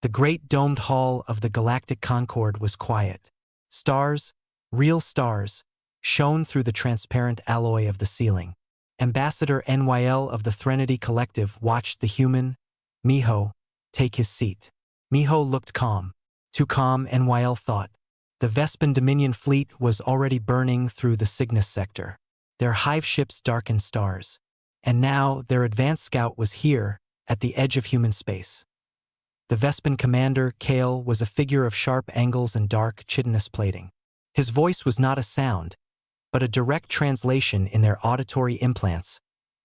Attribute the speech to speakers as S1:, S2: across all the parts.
S1: The great domed hall of the Galactic Concord was quiet. Stars, real stars, shone through the transparent alloy of the ceiling. Ambassador NYL of the Threnody Collective watched the human, Miho, take his seat. Miho looked calm. Too calm, NYL thought. The Vespan Dominion fleet was already burning through the Cygnus sector. Their hive ships darkened stars. And now their advanced scout was here, at the edge of human space. The Vespan commander, Kale, was a figure of sharp angles and dark, chitinous plating. His voice was not a sound, but a direct translation in their auditory implants,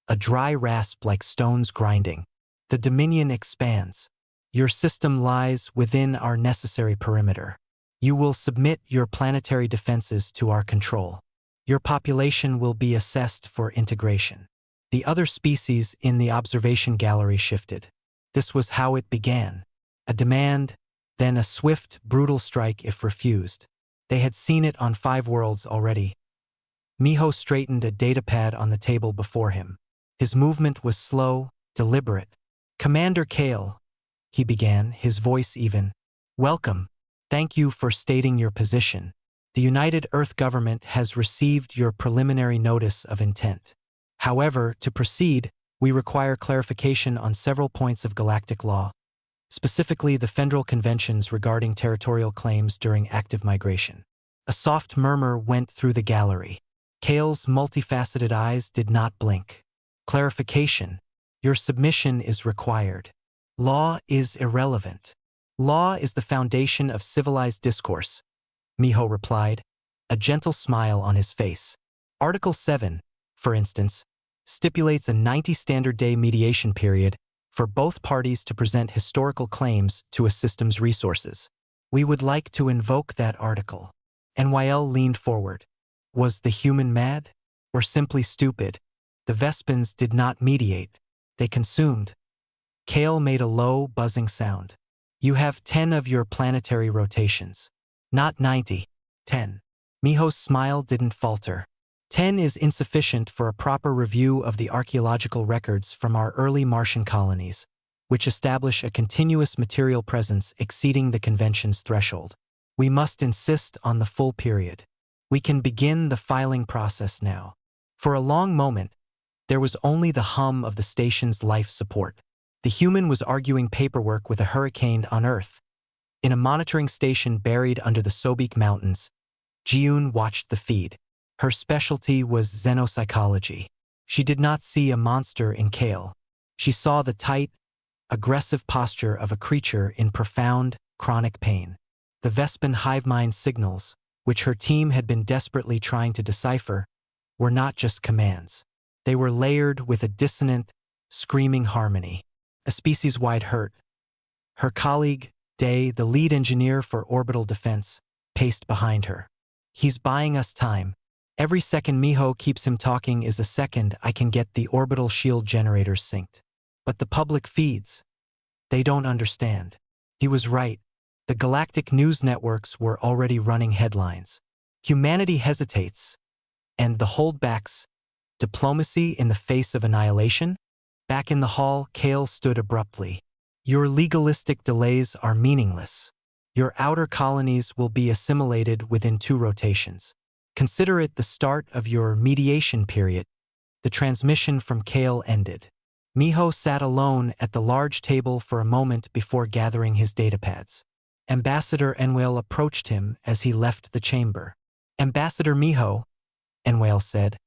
S1: a dry rasp like stones grinding. The Dominion expands. Your system lies within our necessary perimeter. You will submit your planetary defenses to our control. Your population will be assessed for integration. The other species in the observation gallery shifted. This was how it began. A demand, then a swift, brutal strike if refused. They had seen it on 5 worlds already. Miho straightened a datapad on the table before him. His movement was slow, deliberate. "Commander Kale," he began, his voice even. "Welcome. Thank you for stating your position. The United Earth Government has received your preliminary notice of intent. However, to proceed, we require clarification on several points of galactic law, specifically the Federal Conventions regarding territorial claims during active migration." A soft murmur went through the gallery. Kale's multifaceted eyes did not blink. "Clarification. Your submission is required. Law is irrelevant. Law is the foundation of civilized discourse," Miho replied, a gentle smile on his face. "Article 7, for instance, stipulates a 90 standard day mediation period for both parties to present historical claims to a system's resources. We would like to invoke that article." NYL leaned forward. Was the human mad? Or simply stupid? The Vespans did not mediate. They consumed. Kale made a low, buzzing sound. "You have 10 of your planetary rotations. Not 90. 10. Miho's smile didn't falter. 10 is insufficient for a proper review of the archaeological records from our early Martian colonies, which establish a continuous material presence exceeding the convention's threshold. We must insist on the full period. We can begin the filing process now." For a long moment, there was only the hum of the station's life support. The human was arguing paperwork with a hurricane on Earth. In a monitoring station buried under the Sobek Mountains, Jiun watched the feed. Her specialty was xenopsychology. She did not see a monster in Kale. She saw the tight, aggressive posture of a creature in profound, chronic pain. The Vespan hive mind signals, which her team had been desperately trying to decipher, were not just commands. They were layered with a dissonant, screaming harmony. A species-wide hurt. Her colleague, Day, the lead engineer for orbital defense, paced behind her. "He's buying us time. Every second Miho keeps him talking is a second I can get the orbital shield generators synced. But the public feeds. They don't understand." He was right. The galactic news networks were already running headlines. "Humanity hesitates. And the holdbacks. Diplomacy in the face of annihilation?" Back in the hall, Kale stood abruptly. "Your legalistic delays are meaningless. Your outer colonies will be assimilated within 2 rotations. Consider it the start of your mediation period." The transmission from Kale ended. Miho sat alone at the large table for a moment before gathering his datapads. Ambassador Enwale approached him as he left the chamber. "Ambassador Miho," Enwale said,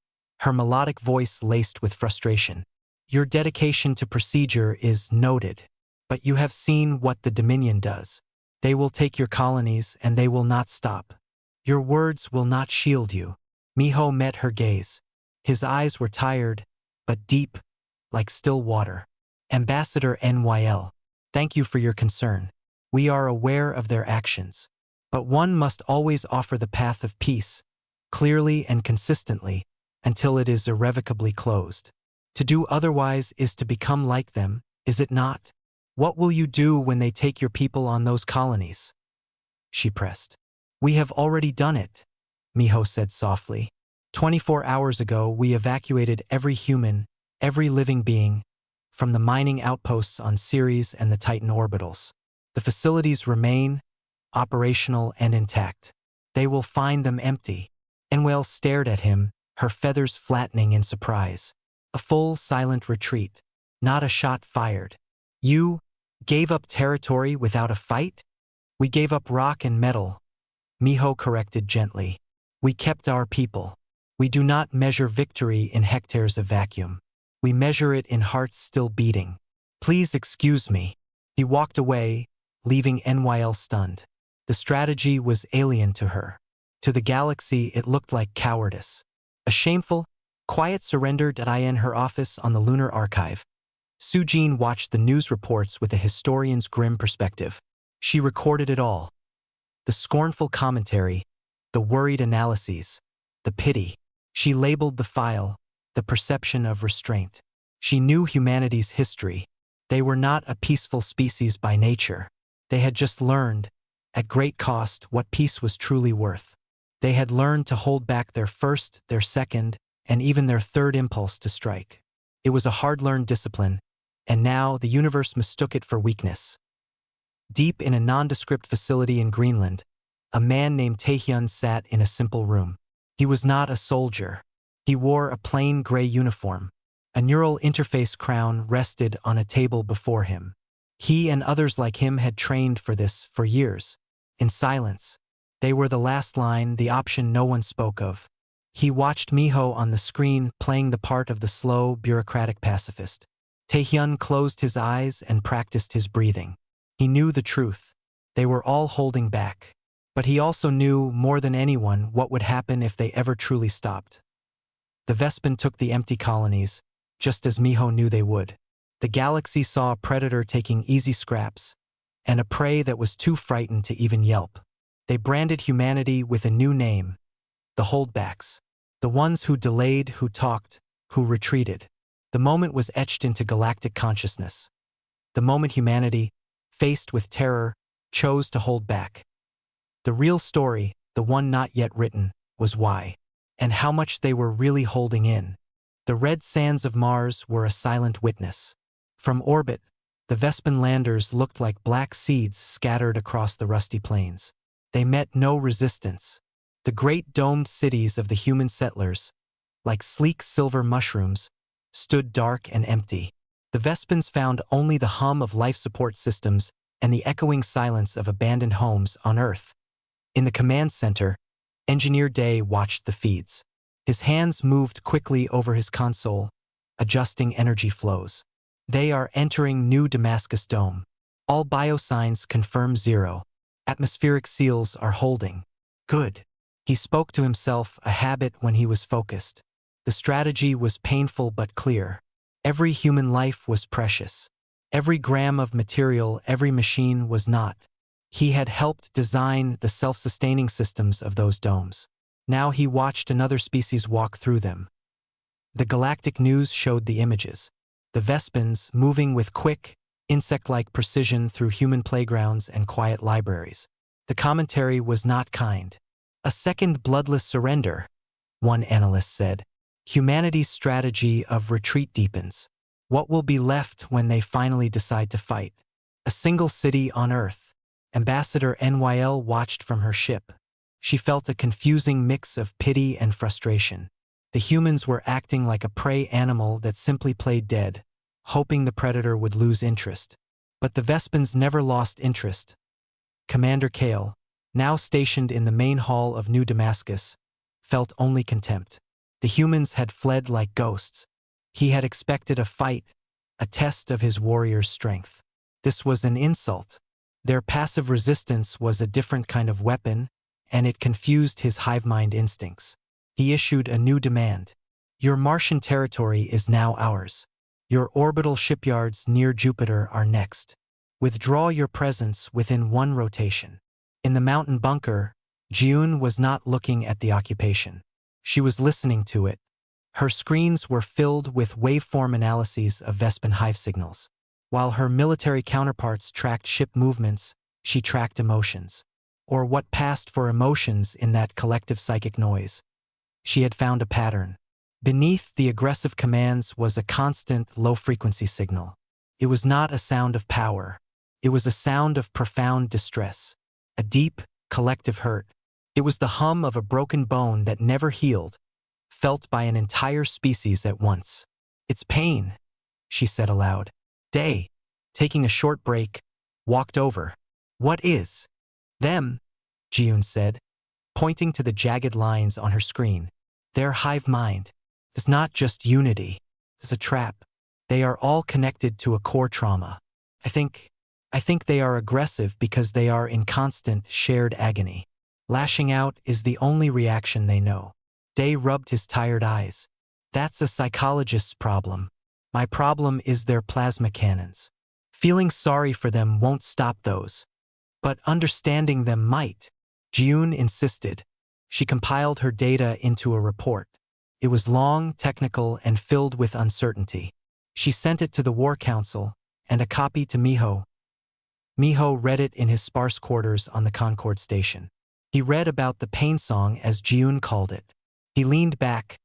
S1: her melodic voice laced with frustration. "Your dedication to procedure is noted, but you have seen what the Dominion does. They will take your colonies and they will not stop. Your words will not shield you." Miho met her gaze. His eyes were tired, but deep, like still water. "Ambassador NYL, thank you for your concern. We are aware of their actions. But one must always offer the path of peace, clearly and consistently, until it is irrevocably closed. To do otherwise is to become like them, is it not? What will you do when they take your people on those colonies?" She pressed. "We have already done it," Miho said softly. 24 hours ago, we evacuated every human, every living being, from the mining outposts on Ceres and the Titan orbitals. The facilities remain operational and intact. They will find them empty. Enwell stared at him, her feathers flattening in surprise. A full, silent retreat. Not a shot fired. You gave up territory without a fight? We gave up rock and metal, Miho corrected gently. We kept our people. We do not measure victory in hectares of vacuum. We measure it in hearts still beating. Please excuse me. He walked away, leaving NYL stunned. The strategy was alien to her. To the galaxy, it looked like cowardice. A shameful, quiet surrender in her office on the Lunar Archive. Sujin watched the news reports with a historian's grim perspective. She recorded it all. The scornful commentary, the worried analyses, the pity. She labeled the file, the perception of restraint. She knew humanity's history. They were not a peaceful species by nature. They had just learned, at great cost, what peace was truly worth. They had learned to hold back their first, their second, and even their third impulse to strike. It was a hard-learned discipline, and now the universe mistook it for weakness. Deep in a nondescript facility in Greenland, a man named Taehyun sat in a simple room. He was not a soldier. He wore a plain gray uniform. A neural interface crown rested on a table before him. He and others like him had trained for this for years. In silence, they were the last line, the option no one spoke of. He watched Miho on the screen playing the part of the slow, bureaucratic pacifist. Taehyun closed his eyes and practiced his breathing. He knew the truth. They were all holding back. But he also knew, more than anyone, what would happen if they ever truly stopped. The Vespin took the empty colonies, just as Miho knew they would. The galaxy saw a predator taking easy scraps, and a prey that was too frightened to even yelp. They branded humanity with a new name, the holdbacks. The ones who delayed, who talked, who retreated. The moment was etched into galactic consciousness. The moment humanity, faced with terror, chose to hold back. The real story, the one not yet written, was why, and how much they were really holding in. The red sands of Mars were a silent witness. From orbit, the Vespin landers looked like black seeds scattered across the rusty plains. They met no resistance. The great domed cities of the human settlers, like sleek silver mushrooms, stood dark and empty. The Vespins found only the hum of life support systems and the echoing silence of abandoned homes on Earth. In the command center, Engineer Day watched the feeds. His hands moved quickly over his console, adjusting energy flows. They are entering New Damascus Dome. All biosigns confirm 0. Atmospheric seals are holding. Good. He spoke to himself, a habit when he was focused. The strategy was painful but clear. Every human life was precious. Every gram of material, every machine was not. He had helped design the self-sustaining systems of those domes. Now he watched another species walk through them. The galactic news showed the images. The Vespins moving with quick, insect-like precision through human playgrounds and quiet libraries. The commentary was not kind. A second bloodless surrender, one analyst said. Humanity's strategy of retreat deepens. What will be left when they finally decide to fight? A single city on Earth. Ambassador NYL watched from her ship. She felt a confusing mix of pity and frustration. The humans were acting like a prey animal that simply played dead, hoping the predator would lose interest. But the Vespins never lost interest. Commander Kale, now stationed in the main hall of New Damascus, felt only contempt. The humans had fled like ghosts. He had expected a fight, a test of his warrior's strength. This was an insult. Their passive resistance was a different kind of weapon, and it confused his hive-mind instincts. He issued a new demand. Your Martian territory is now ours. Your orbital shipyards near Jupiter are next. Withdraw your presence within 1 rotation. In the mountain bunker, Jiun was not looking at the occupation. She was listening to it. Her screens were filled with waveform analyses of Vespin hive signals. While her military counterparts tracked ship movements, she tracked emotions. Or what passed for emotions in that collective psychic noise. She had found a pattern. Beneath the aggressive commands was a constant, low-frequency signal. It was not a sound of power. It was a sound of profound distress, a deep, collective hurt. It was the hum of a broken bone that never healed, felt by an entire species at once. "It's pain," she said aloud. Day, taking a short break, walked over. "What is?" "Them," Jiyun said, pointing to the jagged lines on her screen. "Their hive mind. It's not just unity. It's a trap. They are all connected to a core trauma. I think they are aggressive because they are in constant, shared agony. Lashing out is the only reaction they know." Day rubbed his tired eyes. "That's a psychologist's problem. My problem is their plasma cannons. Feeling sorry for them won't stop those. But understanding them might." Jiyun insisted. She compiled her data into a report. It was long, technical, and filled with uncertainty. She sent it to the War Council, and a copy to Miho. Miho read it in his sparse quarters on the Concorde station. He read about the pain song, as Jiyun called it. He leaned back,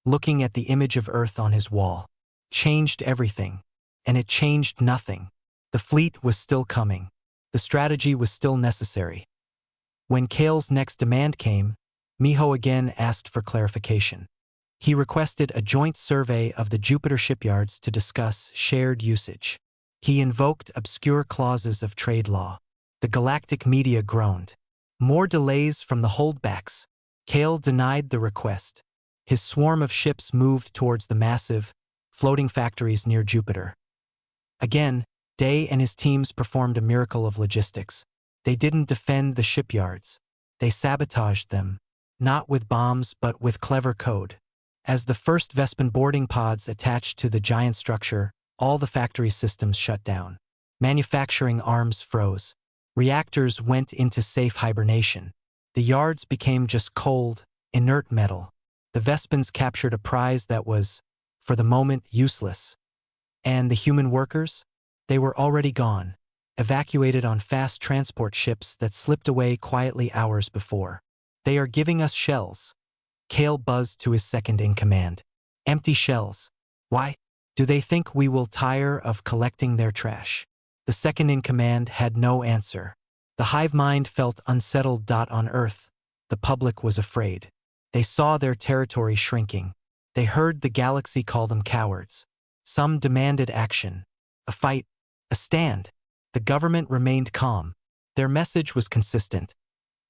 S1: looking at the image of Earth on his wall. Changed everything. And it changed nothing. The fleet was still coming. The strategy was still necessary. When Kale's next demand came, Miho again asked for clarification. He requested a joint survey of the Jupiter shipyards to discuss shared usage. He invoked obscure clauses of trade law. The galactic media groaned. More delays from the holdbacks. Kale denied the request. His swarm of ships moved towards the massive, floating factories near Jupiter. Again, Day and his teams performed a miracle of logistics. They didn't defend the shipyards. They sabotaged them, not with bombs but with clever code. As the first Vespan boarding pods attached to the giant structure, all the factory systems shut down. Manufacturing arms froze. Reactors went into safe hibernation. The yards became just cold, inert metal. The Vespans captured a prize that was, for the moment, useless. And the human workers? They were already gone, evacuated on fast transport ships that slipped away quietly hours before. "They are giving us shells." Kale buzzed to his second-in-command. "Empty shells. Why? Do they think we will tire of collecting their trash?" The second-in-command had no answer. The hive mind felt unsettled. On Earth, the public was afraid. They saw their territory shrinking. They heard the galaxy call them cowards. Some demanded action. A fight. A stand. The government remained calm. Their message was consistent.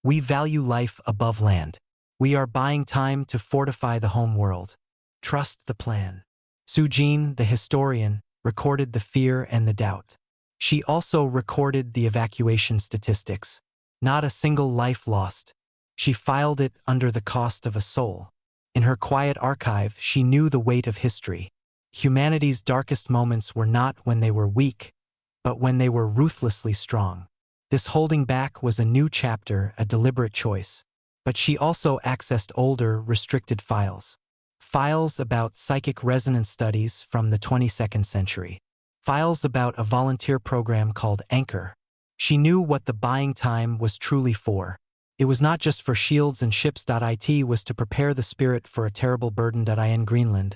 S1: "We value life above land. We are buying time to fortify the home world. Trust the plan." Sujin, the historian, recorded the fear and the doubt. She also recorded the evacuation statistics. Not a single life lost. She filed it under the cost of a soul. In her quiet archive, she knew the weight of history. Humanity's darkest moments were not when they were weak, but when they were ruthlessly strong. This holding back was a new chapter, a deliberate choice. But she also accessed older, restricted files. Files about psychic resonance studies from the 22nd century. Files about a volunteer program called Anchor. She knew what the buying time was truly for. It was not just for shields and ships. It was to prepare the spirit for a terrible burden. In Greenland,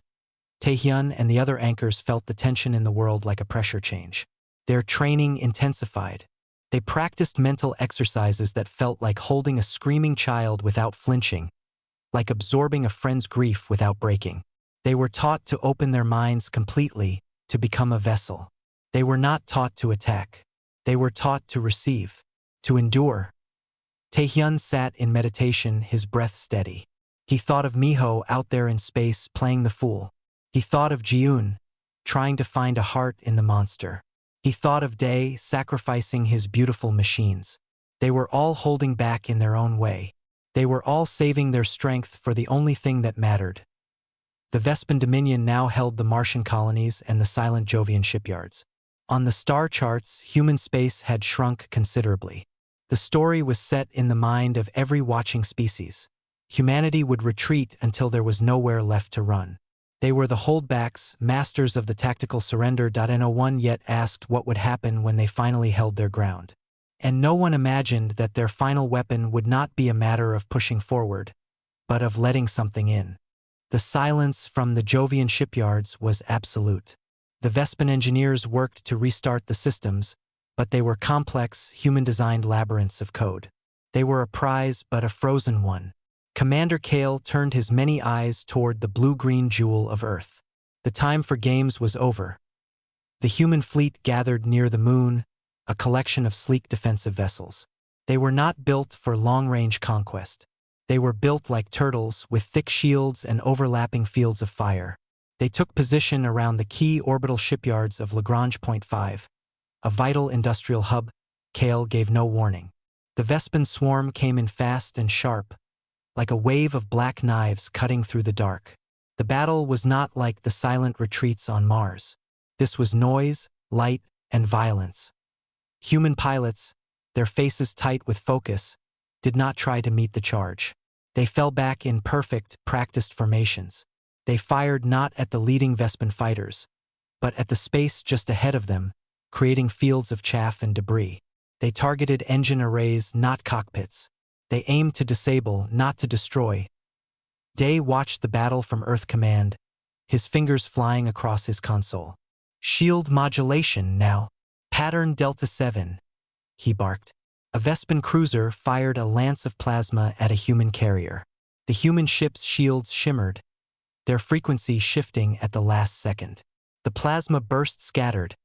S1: Taehyun and the other anchors felt the tension in the world like a pressure change. Their training intensified. They practiced mental exercises that felt like holding a screaming child without flinching, like absorbing a friend's grief without breaking. They were taught to open their minds completely, to become a vessel. They were not taught to attack. They were taught to receive, to endure. Taehyun sat in meditation, his breath steady. He thought of Miho out there in space playing the fool. He thought of Jiyun, trying to find a heart in the monster. He thought of Day sacrificing his beautiful machines. They were all holding back in their own way. They were all saving their strength for the only thing that mattered. The Vespan Dominion now held the Martian colonies and the silent Jovian shipyards. On the star charts, human space had shrunk considerably. The story was set in the mind of every watching species. Humanity would retreat until there was nowhere left to run. They were the holdbacks, masters of the tactical surrender. No one yet asked what would happen when they finally held their ground. And no one imagined that their final weapon would not be a matter of pushing forward, but of letting something in. The silence from the Jovian shipyards was absolute. The Vespan engineers worked to restart the systems, but they were complex, human-designed labyrinths of code. They were a prize, but a frozen one. Commander Kale turned his many eyes toward the blue-green jewel of Earth. The time for games was over. The human fleet gathered near the moon, a collection of sleek defensive vessels. They were not built for long-range conquest. They were built like turtles, with thick shields and overlapping fields of fire. They took position around the key orbital shipyards of Lagrange Point 5, a vital industrial hub. Kale gave no warning. The Vespin swarm came in fast and sharp, like a wave of black knives cutting through the dark. The battle was not like the silent retreats on Mars. This was noise, light, and violence. Human pilots, their faces tight with focus, did not try to meet the charge. They fell back in perfect, practiced formations. They fired not at the leading Vespin fighters, but at the space just ahead of them, creating fields of chaff and debris. They targeted engine arrays, not cockpits. They aimed to disable, not to destroy. Day watched the battle from Earth Command, his fingers flying across his console. Shield modulation now. Pattern Delta 7, he barked. A Vespin cruiser fired a lance of plasma at a human carrier. The human ship's shields shimmered, their frequency shifting at the last second. The plasma burst scattered,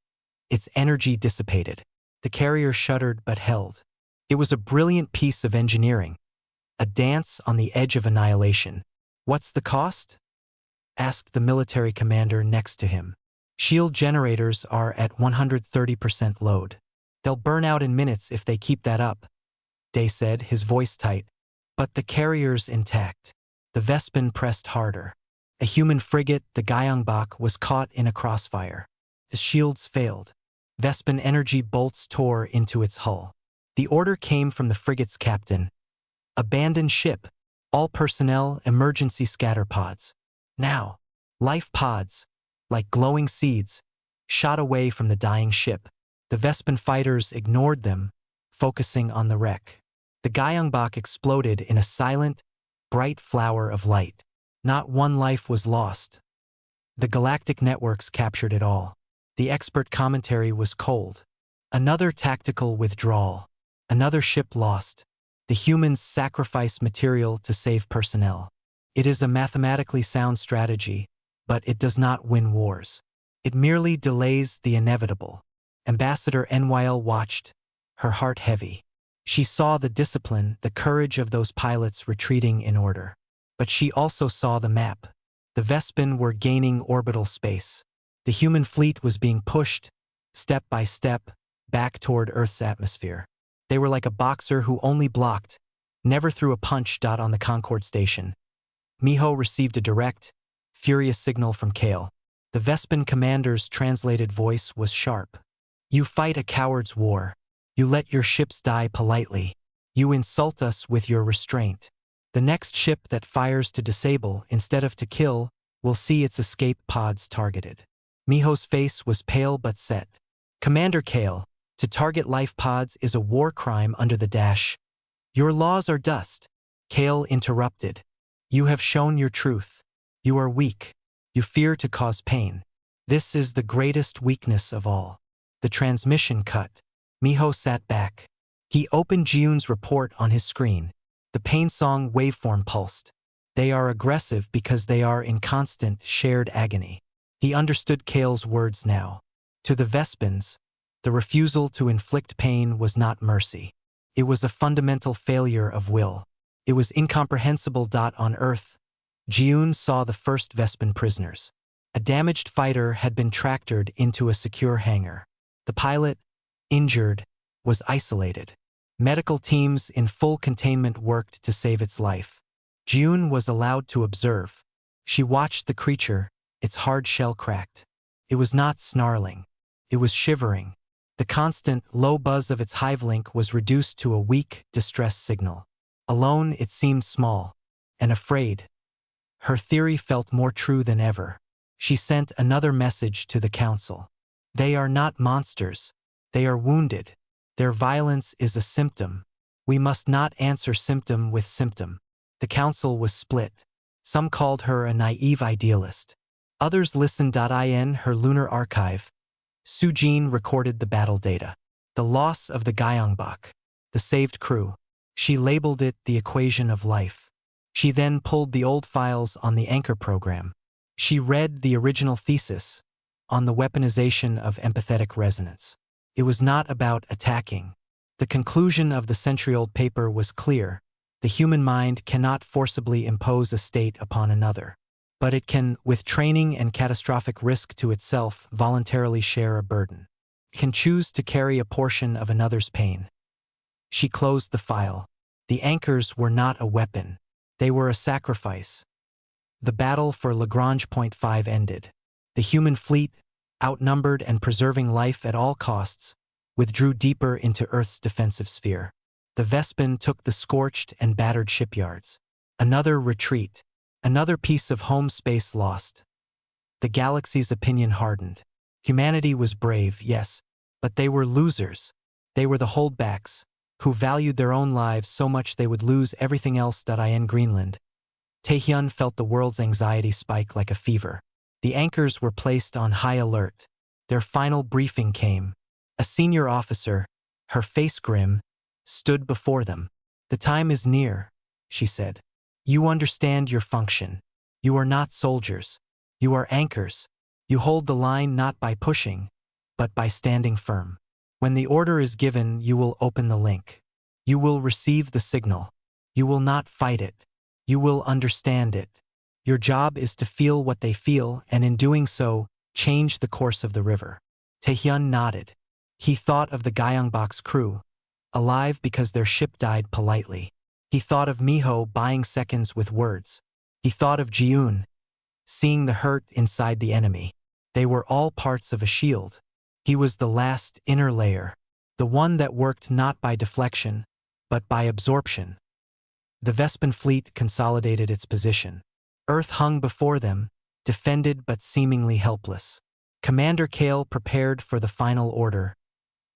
S1: its energy dissipated. The carrier shuddered but held. It was a brilliant piece of engineering, a dance on the edge of annihilation. "What's the cost?" asked the military commander next to him. "Shield generators are at 130% load. They'll burn out in minutes if they keep that up," Day said, his voice tight. "But the carrier's intact." The Vespin pressed harder. A human frigate, the Gyeongbok, was caught in a crossfire. The shields failed. Vespin energy bolts tore into its hull. The order came from the frigate's captain. "Abandon ship. All personnel, emergency scatter pods." Now, life pods, like glowing seeds, shot away from the dying ship. The Vespin fighters ignored them, focusing on the wreck. The Gyeongbok exploded in a silent, bright flower of light. Not one life was lost. The galactic networks captured it all. The expert commentary was cold. Another tactical withdrawal. Another ship lost. The humans sacrifice material to save personnel. It is a mathematically sound strategy, but it does not win wars. It merely delays the inevitable. Ambassador NYL watched, her heart heavy. She saw the discipline, the courage of those pilots retreating in order. But she also saw the map. The Vespin were gaining orbital space. The human fleet was being pushed, step by step, back toward Earth's atmosphere. They were like a boxer who only blocked, never threw a punch. On the Concorde station, Miho received a direct, furious signal from Kale. The Vespin commander's translated voice was sharp. "You fight a coward's war. You let your ships die politely. You insult us with your restraint. The next ship that fires to disable instead of to kill will see its escape pods targeted." Miho's face was pale but set. "Commander Kale, to target life pods is a war crime under the dash. Your laws are dust." Kale interrupted. "You have shown your truth. You are weak. You fear to cause pain. This is the greatest weakness of all." The transmission cut. Miho sat back. He opened Jiun's report on his screen. The Painsong waveform pulsed. They are aggressive because they are in constant, shared agony. He understood Kale's words now. To the Vespins, the refusal to inflict pain was not mercy. It was a fundamental failure of will. It was incomprehensible. On Earth, Jiun saw the first Vespin prisoners. A damaged fighter had been tractored into a secure hangar. The pilot, injured, was isolated. Medical teams in full containment worked to save its life. Jiun was allowed to observe. She watched the creature, its hard shell cracked. It was not snarling. It was shivering. The constant, low buzz of its hive link was reduced to a weak, distress signal. Alone, it seemed small and afraid. Her theory felt more true than ever. She sent another message to the council. They are not monsters. They are wounded. Their violence is a symptom. We must not answer symptom with symptom. The council was split. Some called her a naive idealist. Others listened. In her lunar archive, Sujin recorded the battle data. the loss of the Gyeongbok, the saved crew. She labeled it the equation of life. She then pulled the old files on the Anchor program. She read the original thesis on the weaponization of empathetic resonance. It was not about attacking. The conclusion of the century-old paper was clear. The human mind cannot forcibly impose a state upon another, but it can, with training and catastrophic risk to itself, voluntarily share a burden. It can choose to carry a portion of another's pain. She closed the file. The anchors were not a weapon. They were a sacrifice. The battle for Lagrange Point 5 ended. The human fleet, outnumbered and preserving life at all costs, withdrew deeper into Earth's defensive sphere. The Vespin took the scorched and battered shipyards. Another retreat. Another piece of home space lost. The galaxy's opinion hardened. Humanity was brave, yes, but they were losers. They were the holdbacks, who valued their own lives so much they would lose everything else. In Greenland, Taehyun felt the world's anxiety spike like a fever. The anchors were placed on high alert. Their final briefing came. A senior officer, her face grim, stood before them. "The time is near," she said. "You understand your function. You are not soldiers. You are anchors. You hold the line not by pushing, but by standing firm. When the order is given, you will open the link. You will receive the signal. You will not fight it. You will understand it. Your job is to feel what they feel, and in doing so, change the course of the river." Taehyun nodded. He thought of the Gyeongbok's crew, alive because their ship died politely. He thought of Miho buying seconds with words. He thought of Jiun, seeing the hurt inside the enemy. They were all parts of a shield. He was the last inner layer, the one that worked not by deflection, but by absorption. The Vespin fleet consolidated its position. Earth hung before them, defended but seemingly helpless. Commander Kale prepared for the final order,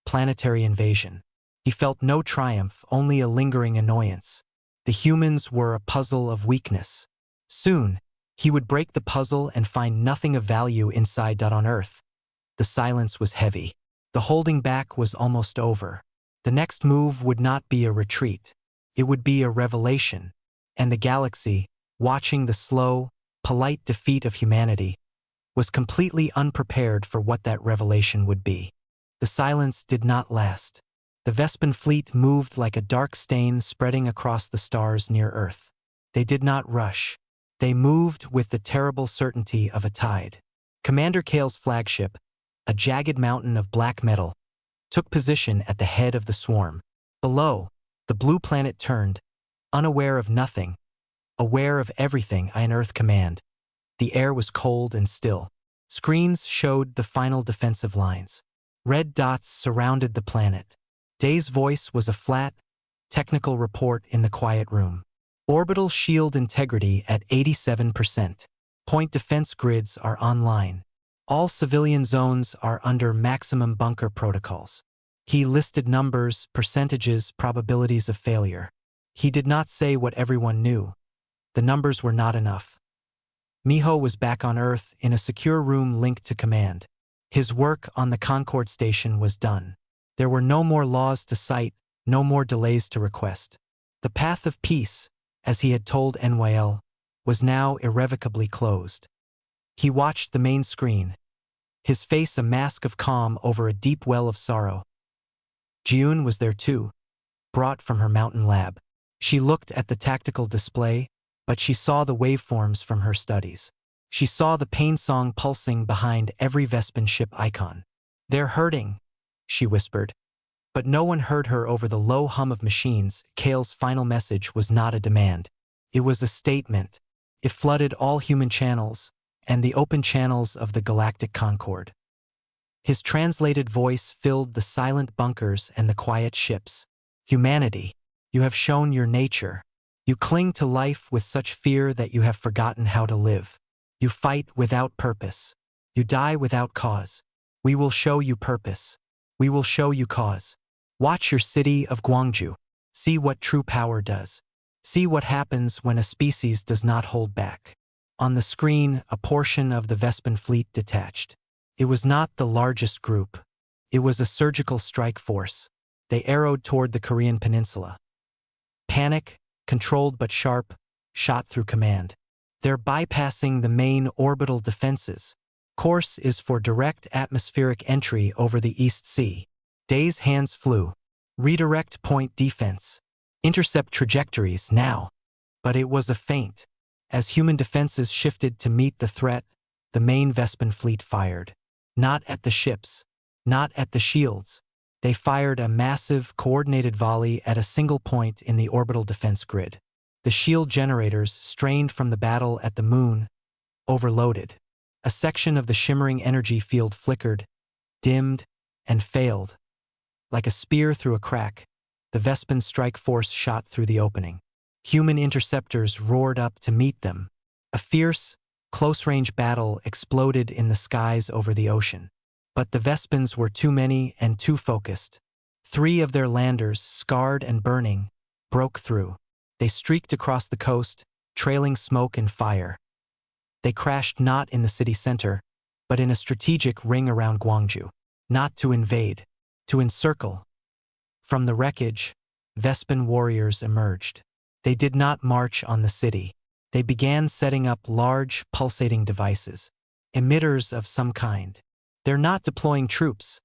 S1: planetary invasion. He felt no triumph, only a lingering annoyance. The humans were a puzzle of weakness. Soon, he would break the puzzle and find nothing of value inside. On Earth, the silence was heavy. The holding back was almost over. The next move would not be a retreat. It would be a revelation. And the galaxy, watching the slow, polite defeat of humanity, was completely unprepared for what that revelation would be. The silence did not last. The Vespin fleet moved like a dark stain spreading across the stars near Earth. They did not rush. They moved with the terrible certainty of a tide. Commander Kale's flagship, a jagged mountain of black metal, took position at the head of the swarm. Below, the blue planet turned, unaware of nothing, aware of everything. In Earth Command. The air was cold and still. Screens showed the final defensive lines. Red dots surrounded the planet. Day's voice was a flat, technical report in the quiet room. Orbital shield integrity at 87%. Point defense grids are online. All civilian zones are under maximum bunker protocols. He listed numbers, percentages, probabilities of failure. He did not say what everyone knew. The numbers were not enough. Miho was back on Earth in a secure room linked to command. His work on the Concorde station was done. There were no more laws to cite, no more delays to request. The path of peace, as he had told NYL, was now irrevocably closed. He watched the main screen, his face a mask of calm over a deep well of sorrow. Jiun was there too, brought from her mountain lab. She looked at the tactical display, but she saw the waveforms from her studies. She saw the pain song pulsing behind every Vespin ship icon. "They're hurting," she whispered. But no one heard her over the low hum of machines. Kale's final message was not a demand. It was a statement. It flooded all human channels and the open channels of the Galactic Concorde. His translated voice filled the silent bunkers and the quiet ships. "Humanity, you have shown your nature. You cling to life with such fear that you have forgotten how to live. You fight without purpose. You die without cause. We will show you purpose. We will show you cause. Watch your city of Gwangju. See what true power does. See what happens when a species does not hold back." On the screen, a portion of the Vespin fleet detached. It was not the largest group. It was a surgical strike force. They arrowed toward the Korean peninsula. Panic, controlled but sharp, shot through command. They're bypassing the main orbital defenses. Course is for direct atmospheric entry over the East Sea. Day's hands flew. Redirect point defense. Intercept trajectories now. But it was a feint. As human defenses shifted to meet the threat, the main Vespan fleet fired. Not at the ships. Not at the shields. They fired a massive, coordinated volley at a single point in the orbital defense grid. The shield generators, strained from the battle at the moon, overloaded. A section of the shimmering energy field flickered, dimmed, and failed. Like a spear through a crack, the Vespan strike force shot through the opening. Human interceptors roared up to meet them. A fierce, close-range battle exploded in the skies over the ocean. But the Vespans were too many and too focused. 3 of their landers, scarred and burning, broke through. They streaked across the coast, trailing smoke and fire. They crashed not in the city center, but in a strategic ring around Gwangju. Not to invade, to encircle. From the wreckage, Vespan warriors emerged. They did not march on the city. They began setting up large, pulsating devices, emitters of some kind. They're not deploying troops,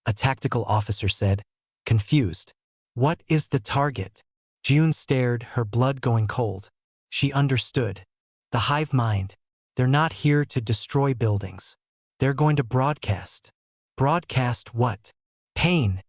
S1: a tactical officer said, confused. What is the target? June stared, her blood going cold. She understood. The hive mind. They're not here to destroy buildings. They're going to broadcast. Broadcast what? Pain,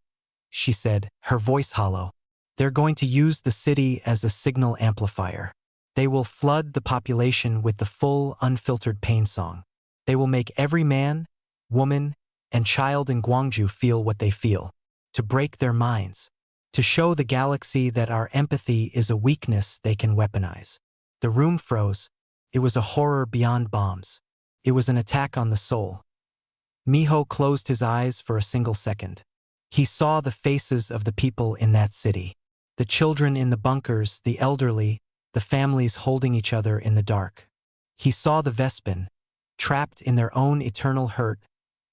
S1: she said, her voice hollow. They're going to use the city as a signal amplifier. They will flood the population with the full, unfiltered pain song. They will make every man, woman, and child in Gwangju feel what they feel. To break their minds. To show the galaxy that our empathy is a weakness they can weaponize. The room froze. It was a horror beyond bombs. It was an attack on the soul. Miho closed his eyes for a single second. He saw the faces of the people in that city. The children in the bunkers, the elderly, the families holding each other in the dark. He saw the Vespan, trapped in their own eternal hurt,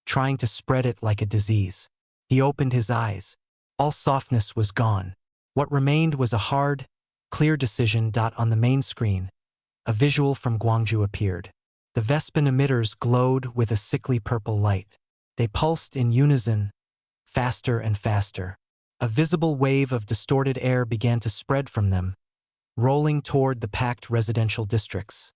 S1: trying to spread it like a disease. He opened his eyes. All softness was gone. What remained was a hard, clear decision. On the main screen, a visual from Gwangju appeared. The Vespan emitters glowed with a sickly purple light. They pulsed in unison, faster and faster. A visible wave of distorted air began to spread from them, rolling toward the packed residential districts.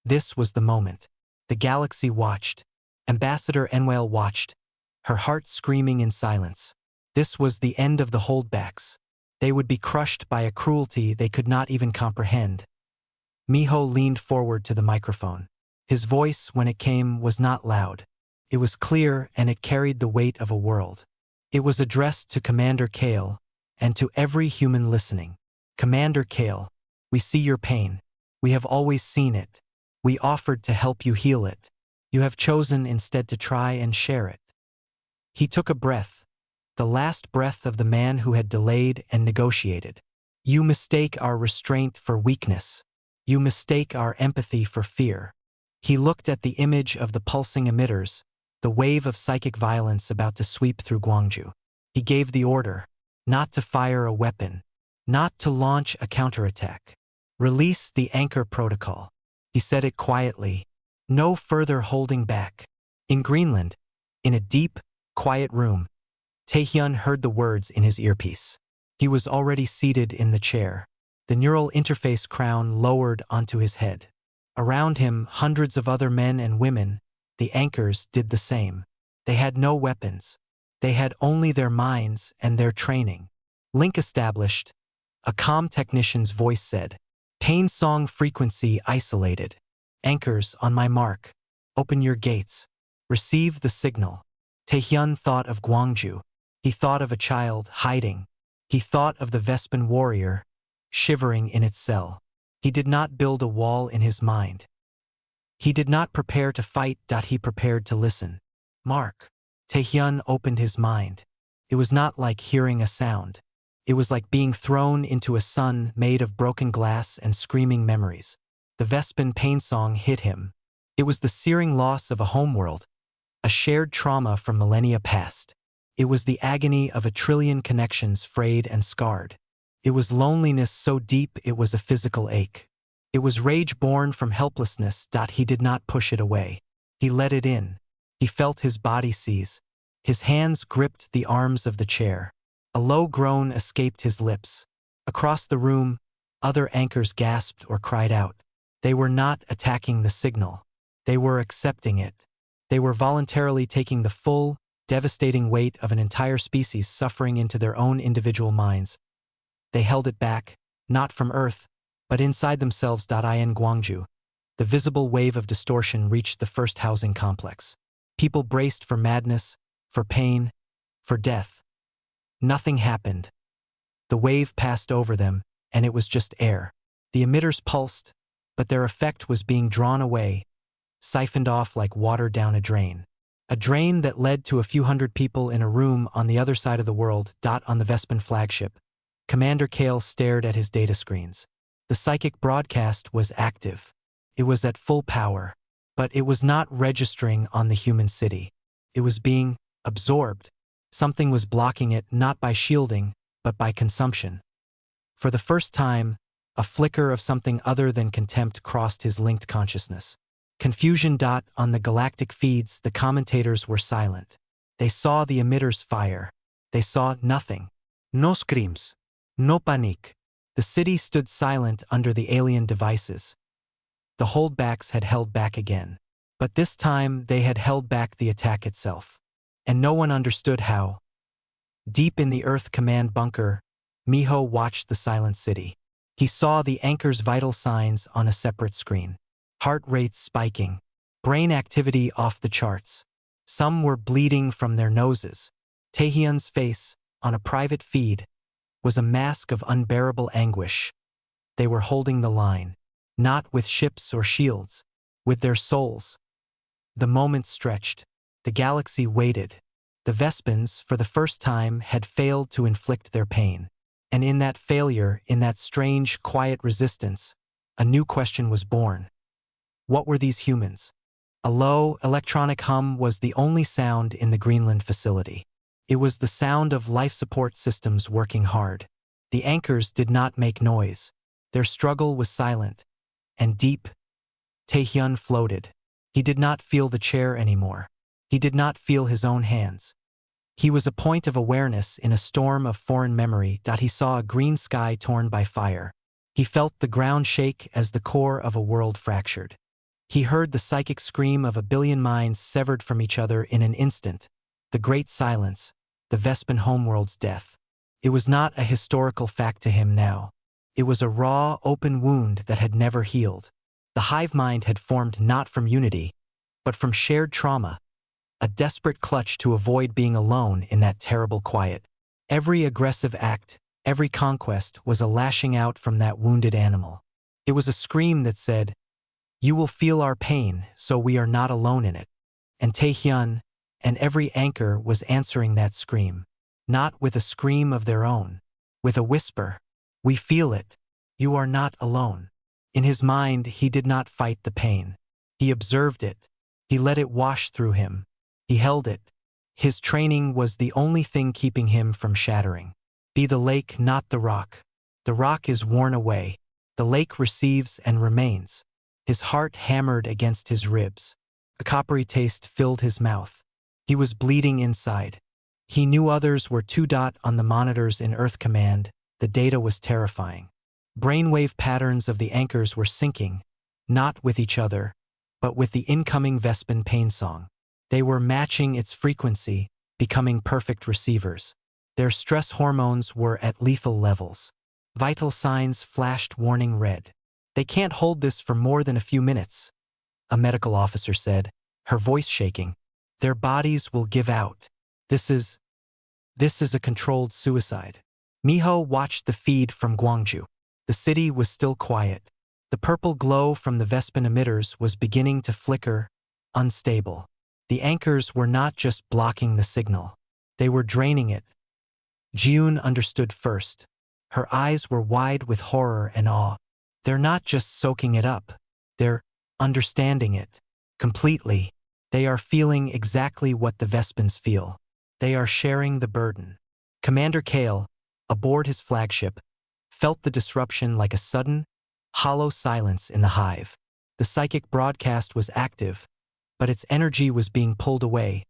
S1: This was the moment. The galaxy watched. Ambassador Enwale watched, her heart screaming in silence. This was the end of the holdbacks. They would be crushed by a cruelty they could not even comprehend. Miho leaned forward to the microphone. His voice, when it came, was not loud. It was clear, and it carried the weight of a world. It was addressed to Commander Kale, and to every human listening. Commander Kale, we see your pain. We have always seen it. We offered to help you heal it. You have chosen instead to try and share it. He took a breath, the last breath of the man who had delayed and negotiated. You mistake our restraint for weakness. You mistake our empathy for fear. He looked at the image of the pulsing emitters, the wave of psychic violence about to sweep through Gwangju. He gave the order, not to fire a weapon, not to launch a counterattack. Release the anchor protocol. He said it quietly. No further holding back. In Greenland, in a deep, quiet room, Taehyun heard the words in his earpiece. He was already seated in the chair. The neural interface crown lowered onto his head. Around him, hundreds of other men and women, the anchors, did the same. They had no weapons. They had only their minds and their training. Link established, a comm technician's voice said. Pain song frequency isolated. Anchors on my mark. Open your gates. Receive the signal. Taehyun thought of Gwangju. He thought of a child hiding. He thought of the Vespan warrior, shivering in its cell. He did not build a wall in his mind. He did not prepare to fight. He prepared to listen. Mark. Taehyun opened his mind. It was not like hearing a sound. It was like being thrown into a sun made of broken glass and screaming memories. The Vespan pain song hit him. It was the searing loss of a homeworld, a shared trauma from millennia past. It was the agony of a trillion connections frayed and scarred. It was loneliness so deep it was a physical ache. It was rage born from helplessness. He did not push it away. He let it in. He felt his body seize. His hands gripped the arms of the chair. A low groan escaped his lips. Across the room, other anchors gasped or cried out. They were not attacking the signal. They were accepting it. They were voluntarily taking the full, devastating weight of an entire species suffering into their own individual minds. They held it back, not from Earth, but inside themselves. In Gwangju, the visible wave of distortion reached the first housing complex. People braced for madness, for pain, for death. Nothing happened. The wave passed over them, and it was just air. The emitters pulsed, but their effect was being drawn away, siphoned off like water down a drain. A drain that led to a few hundred people in a room on the other side of the world. On the Vespan flagship, Commander Kale stared at his data screens. The psychic broadcast was active. It was at full power, but it was not registering on the human city. It was being absorbed. Something was blocking it, not by shielding, but by consumption. For the first time, a flicker of something other than contempt crossed his linked consciousness. Confusion. On the galactic feeds, the commentators were silent. They saw the emitters fire. They saw nothing. No screams. No panique. The city stood silent under the alien devices. The holdbacks had held back again. But this time they had held back the attack itself. And no one understood how. Deep in the Earth command bunker, Miho watched the silent city. He saw the anchor's vital signs on a separate screen. Heart rates spiking. Brain activity off the charts. Some were bleeding from their noses. Taehyun's face, on a private feed, was a mask of unbearable anguish. They were holding the line, not with ships or shields, with their souls. The moment stretched. The galaxy waited. The Vespans, for the first time, had failed to inflict their pain. And in that failure, in that strange, quiet resistance, a new question was born. What were these humans? A low, electronic hum was the only sound in the Greenland facility. It was the sound of life support systems working hard. The anchors did not make noise. Their struggle was silent and deep. Taehyun floated. He did not feel the chair anymore. He did not feel his own hands. He was a point of awareness in a storm of foreign memory. He saw a green sky torn by fire. He felt the ground shake as the core of a world fractured. He heard the psychic scream of a billion minds severed from each other in an instant. The great silence, the Vespan homeworld's death. It was not a historical fact to him now. It was a raw, open wound that had never healed. The hive mind had formed not from unity, but from shared trauma, a desperate clutch to avoid being alone in that terrible quiet. Every aggressive act, every conquest was a lashing out from that wounded animal. It was a scream that said, "You will feel our pain, so we are not alone in it." And Taehyun, and every anchor was answering that scream, not with a scream of their own, with a whisper, "We feel it. You are not alone." In his mind, he did not fight the pain. He observed it. He let it wash through him. He held it. His training was the only thing keeping him from shattering. Be the lake, not the rock. The rock is worn away. The lake receives and remains. His heart hammered against his ribs. A coppery taste filled his mouth. He was bleeding inside. He knew others were on the monitors in Earth Command. The data was terrifying. Brainwave patterns of the anchors were syncing, not with each other, but with the incoming Vespan pain song. They were matching its frequency, becoming perfect receivers. Their stress hormones were at lethal levels. Vital signs flashed warning red. "They can't hold this for more than a few minutes," a medical officer said, her voice shaking. "Their bodies will give out. This is a controlled suicide." Miho watched the feed from Gwangju. The city was still quiet. The purple glow from the Vespan emitters was beginning to flicker, unstable. The anchors were not just blocking the signal. They were draining it. Jiun understood first. Her eyes were wide with horror and awe. They're not just soaking it up. They're understanding it completely. They are feeling exactly what the Vespans feel. They are sharing the burden. Commander Kale, aboard his flagship, felt the disruption like a sudden, hollow silence in the hive. The psychic broadcast was active, but its energy was being pulled away,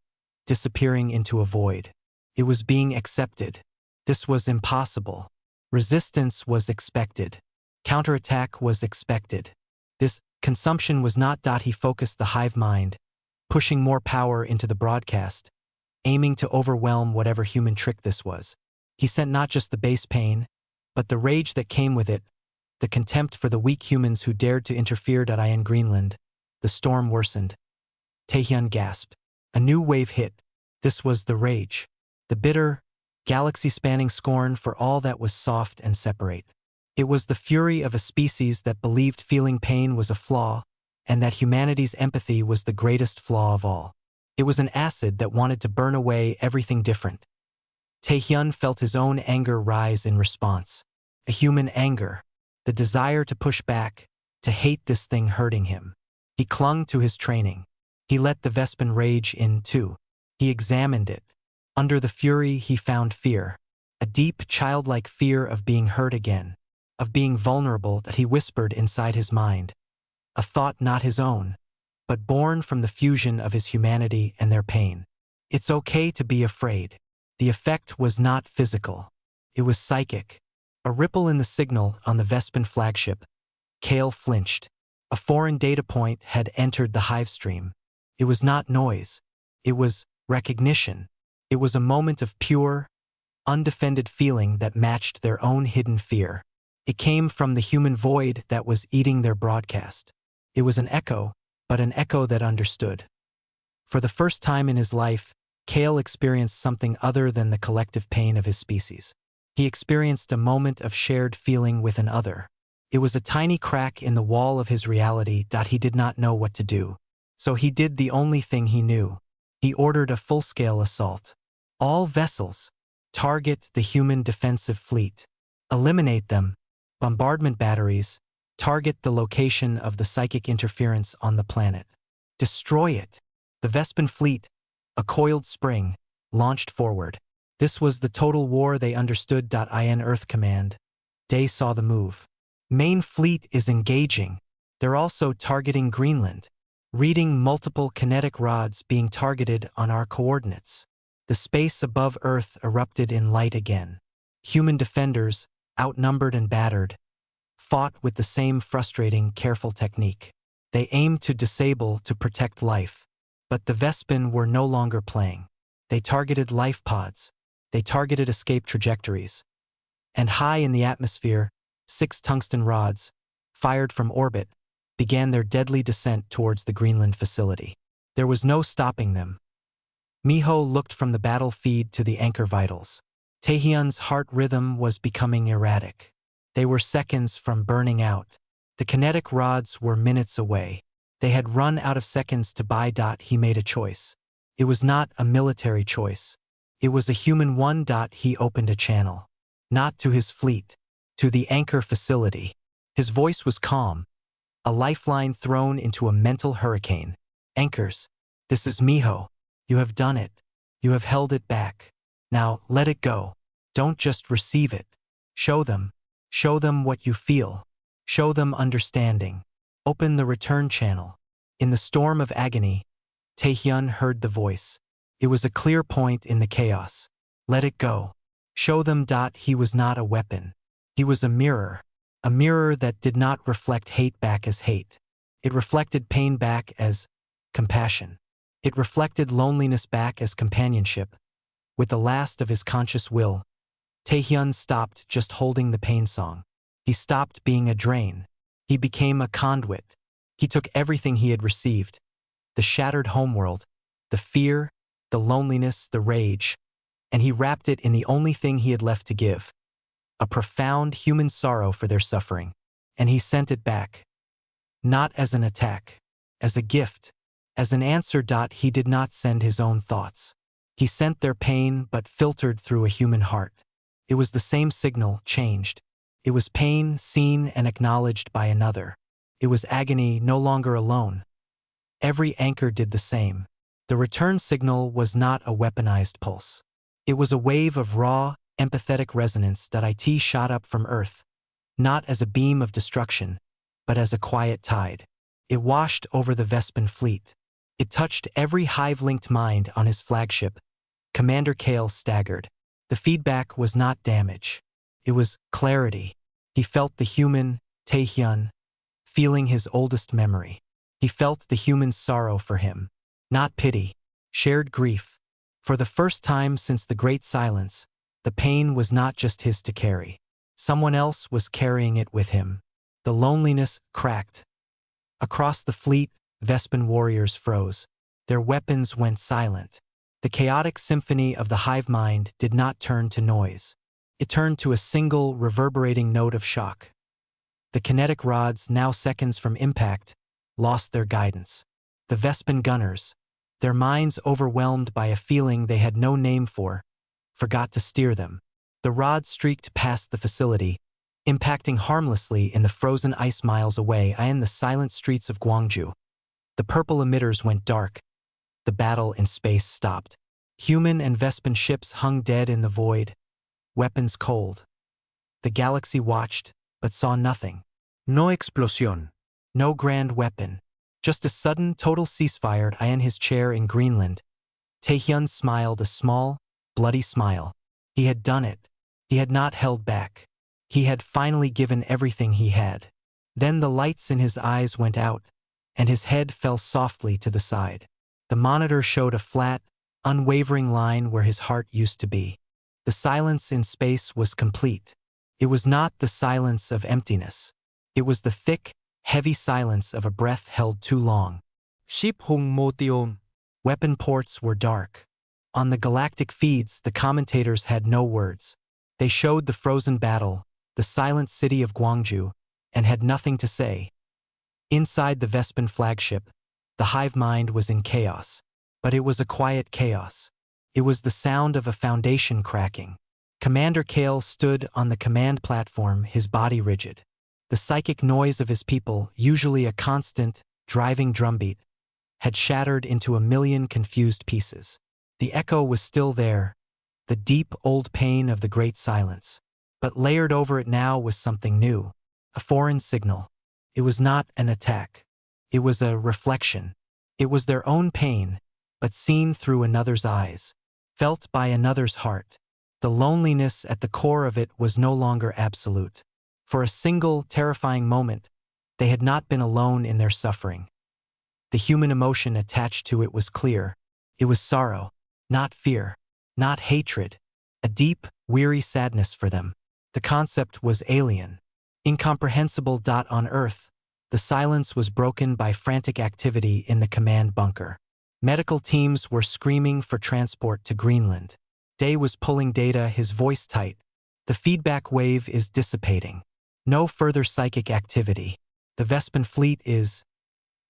S1: disappearing into a void. It was being accepted. This was impossible. Resistance was expected. Counterattack was expected. This consumption was not. He focused the hive mind, pushing more power into the broadcast, aiming to overwhelm whatever human trick this was. He sent not just the base pain, but the rage that came with it, the contempt for the weak humans who dared to interfere. In Greenland, the storm worsened. Taehyun gasped. A new wave hit. This was the rage. The bitter, galaxy-spanning scorn for all that was soft and separate. It was the fury of a species that believed feeling pain was a flaw, and that humanity's empathy was the greatest flaw of all. It was an acid that wanted to burn away everything different. Taehyun felt his own anger rise in response. A human anger. The desire to push back, to hate this thing hurting him. He clung to his training. He let the Vespan rage in too. He examined it. Under the fury he found fear. A deep, childlike fear of being hurt again. Of being vulnerable that he whispered inside his mind. A thought not his own, but born from the fusion of his humanity and their pain. It's okay to be afraid. The effect was not physical. It was psychic. A ripple in the signal on the Vespan flagship. Kale flinched. A foreign data point had entered the hive stream. It was not noise. It was recognition. It was a moment of pure, undefended feeling that matched their own hidden fear. It came from the human void that was eating their broadcast. It was an echo, but an echo that understood. For the first time in his life, Kale experienced something other than the collective pain of his species. He experienced a moment of shared feeling with an other. It was a tiny crack in the wall of his reality. He did not know what to do. So he did the only thing he knew. He ordered a full-scale assault. All vessels. Target the human defensive fleet. Eliminate them. Bombardment batteries. Target the location of the psychic interference on the planet. Destroy it. The Vespan fleet, a coiled spring, launched forward. This was the total war they understood. In Earth Command. Day saw the move. Main fleet is engaging. They're also targeting Greenland. Reading multiple kinetic rods being targeted on our coordinates. The space above Earth erupted in light again. Human defenders, outnumbered and battered, fought with the same frustrating, careful technique. They aimed to disable to protect life. But the Vespan were no longer playing. They targeted life pods. They targeted escape trajectories. And high in the atmosphere, 6 tungsten rods, fired from orbit, began their deadly descent towards the Greenland facility. There was no stopping them. Miho looked from the battle feed to the anchor vitals. Taehyun's heart rhythm was becoming erratic. They were seconds from burning out. The kinetic rods were minutes away. They had run out of seconds to buy. He made a choice. It was not a military choice. It was a human one. He opened a channel. Not to his fleet. To the anchor facility. His voice was calm. A lifeline thrown into a mental hurricane. Anchors. This is Miho. You have done it. You have held it back. Now, let it go. Don't just receive it. Show them. Show them what you feel. Show them understanding. Open the return channel. In the storm of agony, Taehyun heard the voice. It was a clear point in the chaos. Let it go. Show them. He was not a weapon. He was a mirror. A mirror that did not reflect hate back as hate. It reflected pain back as compassion. It reflected loneliness back as companionship. With the last of his conscious will, Taehyun stopped just holding the pain song. He stopped being a drain. He became a conduit. He took everything he had received, the shattered homeworld, the fear, the loneliness, the rage, and he wrapped it in the only thing he had left to give, a profound human sorrow for their suffering, and he sent it back. Not as an attack, as a gift, as an answer. He did not send his own thoughts. He sent their pain but filtered through a human heart. It was the same signal, changed. It was pain seen and acknowledged by another. It was agony no longer alone. Every anchor did the same. The return signal was not a weaponized pulse. It was a wave of raw, empathetic resonance that IT shot up from Earth, not as a beam of destruction, but as a quiet tide. It washed over the Vespan fleet. It touched every hive-linked mind on his flagship. Commander Kale staggered. The feedback was not damage. It was clarity. He felt the human, Taehyun, feeling his oldest memory. He felt the human's sorrow for him. Not pity. Shared grief. For the first time since the Great Silence, the pain was not just his to carry. Someone else was carrying it with him. The loneliness cracked. Across the fleet, Vespan warriors froze. Their weapons went silent. The chaotic symphony of the hive mind did not turn to noise. It turned to a single, reverberating note of shock. The kinetic rods, now seconds from impact, lost their guidance. The Vespan gunners, their minds overwhelmed by a feeling they had no name for, forgot to steer them. The rods streaked past the facility, impacting harmlessly in the frozen ice miles away and in the silent streets of Gwangju. The purple emitters went dark. The battle in space stopped. Human and Vespan ships hung dead in the void, weapons cold. The galaxy watched, but saw nothing. No explosión. No grand weapon. Just a sudden, total ceasefire in his chair in Greenland. Taehyun smiled a small, bloody smile. He had done it. He had not held back. He had finally given everything he had. Then the lights in his eyes went out, and his head fell softly to the side. The monitor showed a flat, unwavering line where his heart used to be. The silence in space was complete. It was not the silence of emptiness. It was the thick, heavy silence of a breath held too long. Ship hung motion. Weapon ports were dark. On the galactic feeds, the commentators had no words. They showed the frozen battle, the silent city of Gwangju, and had nothing to say. Inside the Vespan flagship, the hive mind was in chaos. But it was a quiet chaos. It was the sound of a foundation cracking. Commander Kale stood on the command platform, his body rigid. The psychic noise of his people, usually a constant, driving drumbeat, had shattered into a million confused pieces. The echo was still there, the deep old pain of the Great Silence. But layered over it now was something new, a foreign signal. It was not an attack. It was a reflection. It was their own pain, but seen through another's eyes, felt by another's heart. The loneliness at the core of it was no longer absolute. For a single, terrifying moment, they had not been alone in their suffering. The human emotion attached to it was clear. It was sorrow, not fear, not hatred, a deep, weary sadness for them. The concept was alien, incomprehensible. On Earth, the silence was broken by frantic activity in the command bunker. Medical teams were screaming for transport to Greenland. Day was pulling data, his voice tight. The feedback wave is dissipating. No further psychic activity. The Vespan fleet is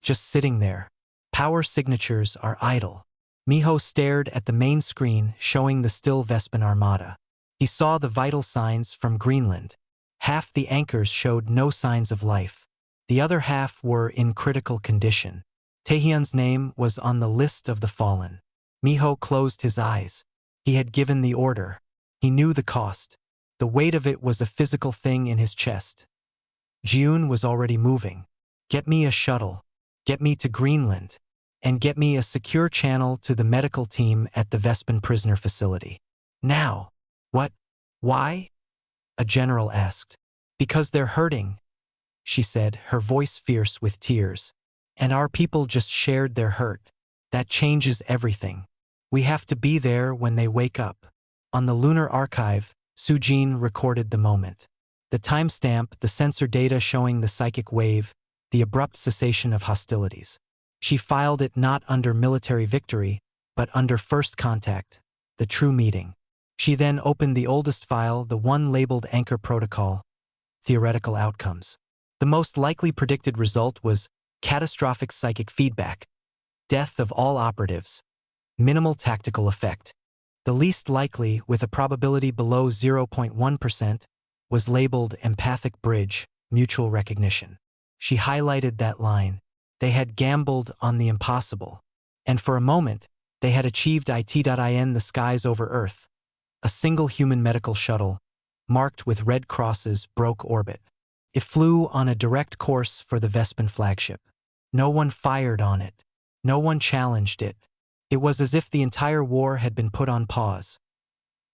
S1: just sitting there. Power signatures are idle. Miho stared at the main screen showing the still Vespan armada. He saw the vital signs from Greenland. Half the anchors showed no signs of life. The other half were in critical condition. Taehyun's name was on the list of the fallen. Miho closed his eyes. He had given the order. He knew the cost. The weight of it was a physical thing in his chest. Jiun was already moving. Get me a shuttle. Get me to Greenland. And get me a secure channel to the medical team at the Vespan prisoner facility. Now. What? Why? A general asked. Because they're hurting, she said, her voice fierce with tears. And our people just shared their hurt. That changes everything. We have to be there when they wake up. On the lunar archive, Sujin recorded the moment. The timestamp, the sensor data showing the psychic wave, the abrupt cessation of hostilities. She filed it not under military victory, but under first contact, the true meeting. She then opened the oldest file, the one labeled Anchor Protocol, theoretical outcomes. The most likely predicted result was catastrophic psychic feedback, death of all operatives, minimal tactical effect. The least likely, with a probability below 0.1%, was labeled empathic bridge, mutual recognition. She highlighted that line. They had gambled on the impossible. And for a moment, they had achieved it.in the skies over Earth. A single human medical shuttle, marked with red crosses, broke orbit. It flew on a direct course for the Vespan flagship. No one fired on it. No one challenged it. It was as if the entire war had been put on pause.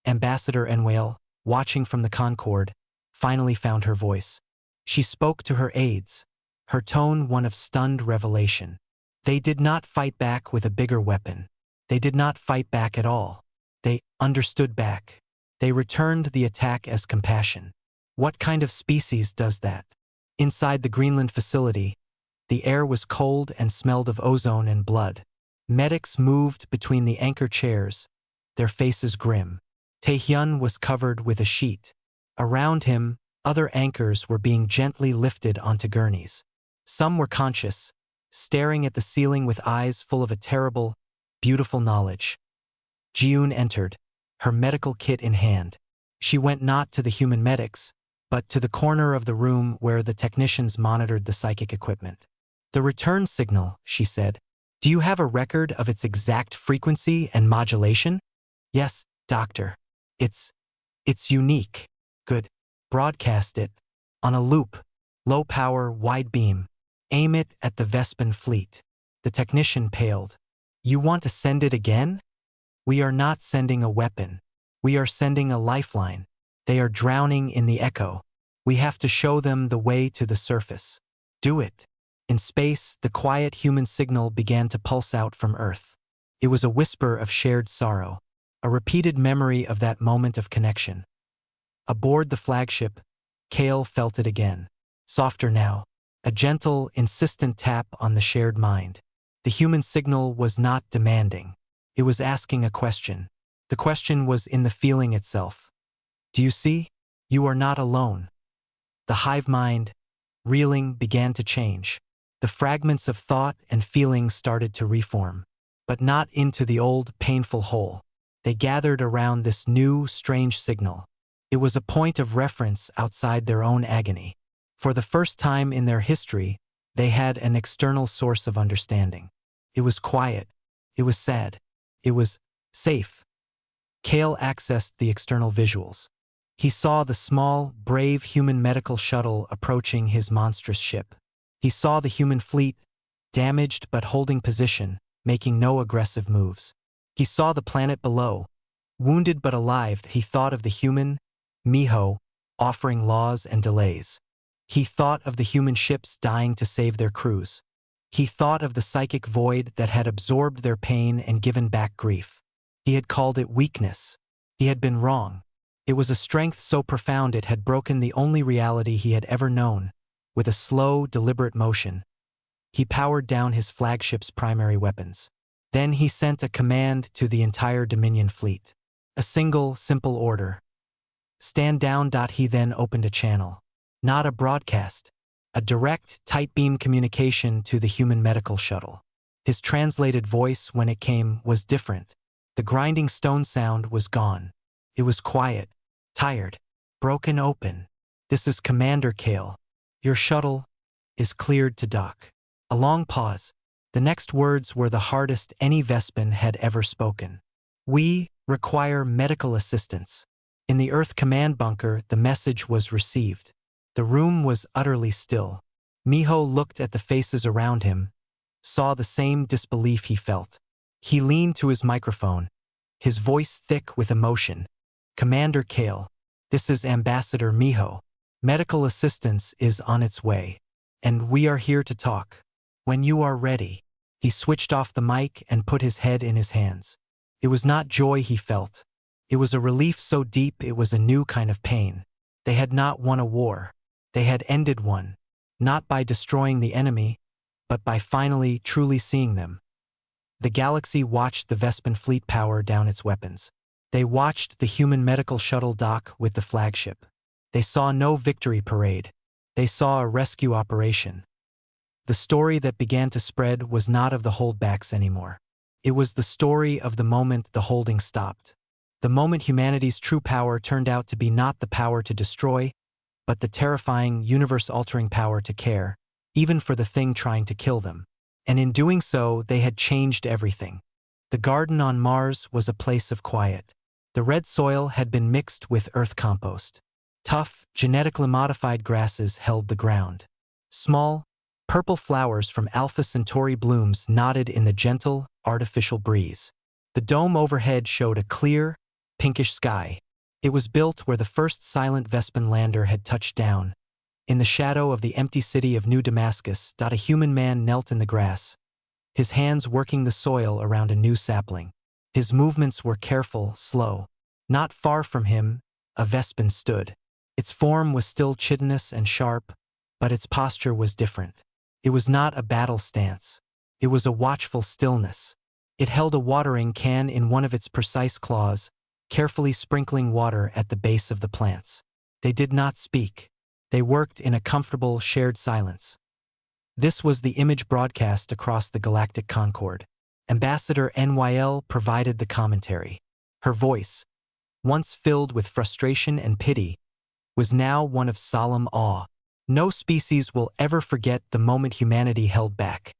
S1: Ambassador Enwale, watching from the Concorde, finally found her voice. She spoke to her aides, her tone one of stunned revelation. They did not fight back with a bigger weapon. They did not fight back at all. They understood back. They returned the attack as compassion. What kind of species does that? Inside the Greenland facility, the air was cold and smelled of ozone and blood. Medics moved between the anchor chairs, their faces grim. Taehyun was covered with a sheet. Around him, other anchors were being gently lifted onto gurneys. Some were conscious, staring at the ceiling with eyes full of a terrible, beautiful knowledge. Jiun entered, her medical kit in hand. She went not to the human medics, but to the corner of the room where the technicians monitored the psychic equipment. The return signal, she said. Do you have a record of its exact frequency and modulation? Yes, doctor. It's unique. Good. Broadcast it. On a loop. Low power, wide beam. Aim it at the Vespan fleet. The technician paled. You want to send it again? We are not sending a weapon. We are sending a lifeline. They are drowning in the echo. We have to show them the way to the surface. Do it. In space, the quiet human signal began to pulse out from Earth. It was a whisper of shared sorrow, a repeated memory of that moment of connection. Aboard the flagship, Kale felt it again. Softer now, a gentle, insistent tap on the shared mind. The human signal was not demanding. It was asking a question. The question was in the feeling itself. Do you see? You are not alone. The hive mind, reeling, began to change. The fragments of thought and feeling started to reform, but not into the old, painful whole. They gathered around this new, strange signal. It was a point of reference outside their own agony. For the first time in their history, they had an external source of understanding. It was quiet. It was sad. It was safe. Kale accessed the external visuals. He saw the small, brave human medical shuttle approaching his monstrous ship. He saw the human fleet, damaged but holding position, making no aggressive moves. He saw the planet below, wounded but alive. He thought of the human, Miho, offering laws and delays. He thought of the human ships dying to save their crews. He thought of the psychic void that had absorbed their pain and given back grief. He had called it weakness. He had been wrong. It was a strength so profound it had broken the only reality he had ever known. With a slow, deliberate motion, he powered down his flagship's primary weapons. Then he sent a command to the entire Dominion fleet. A single, simple order. Stand down. He then opened a channel. Not a broadcast. A direct, tight beam communication to the human medical shuttle. His translated voice, when it came, was different. The grinding stone sound was gone. It was quiet, tired, broken open. This is Commander Kale. Your shuttle is cleared to dock. A long pause. The next words were the hardest any Vespan had ever spoken. We require medical assistance. In the Earth command bunker, the message was received. The room was utterly still. Miho looked at the faces around him, saw the same disbelief he felt. He leaned to his microphone, his voice thick with emotion. Commander Kale, this is Ambassador Miho. Medical assistance is on its way, and we are here to talk. When you are ready. He switched off the mic and put his head in his hands. It was not joy he felt. It was a relief so deep it was a new kind of pain. They had not won a war. They had ended one, not by destroying the enemy, but by finally, truly seeing them. The galaxy watched the Vespan fleet power down its weapons. They watched the human medical shuttle dock with the flagship. They saw no victory parade. They saw a rescue operation. The story that began to spread was not of the holdbacks anymore. It was the story of the moment the holding stopped. The moment humanity's true power turned out to be not the power to destroy, but the terrifying, universe-altering power to care, even for the thing trying to kill them. And in doing so, they had changed everything. The garden on Mars was a place of quiet. The red soil had been mixed with earth compost. Tough, genetically modified grasses held the ground. Small, purple flowers from Alpha Centauri blooms nodded in the gentle, artificial breeze. The dome overhead showed a clear, pinkish sky. It was built where the first silent Vespan lander had touched down. In the shadow of the empty city of New Damascus, a human man knelt in the grass, his hands working the soil around a new sapling. His movements were careful, slow. Not far from him, a Vespan stood. Its form was still chitinous and sharp, but its posture was different. It was not a battle stance. It was a watchful stillness. It held a watering can in one of its precise claws, carefully sprinkling water at the base of the plants. They did not speak. They worked in a comfortable, shared silence. This was the image broadcast across the Galactic Concord. Ambassador NYL provided the commentary. Her voice, once filled with frustration and pity, was now one of solemn awe. "No species will ever forget the moment humanity held back,"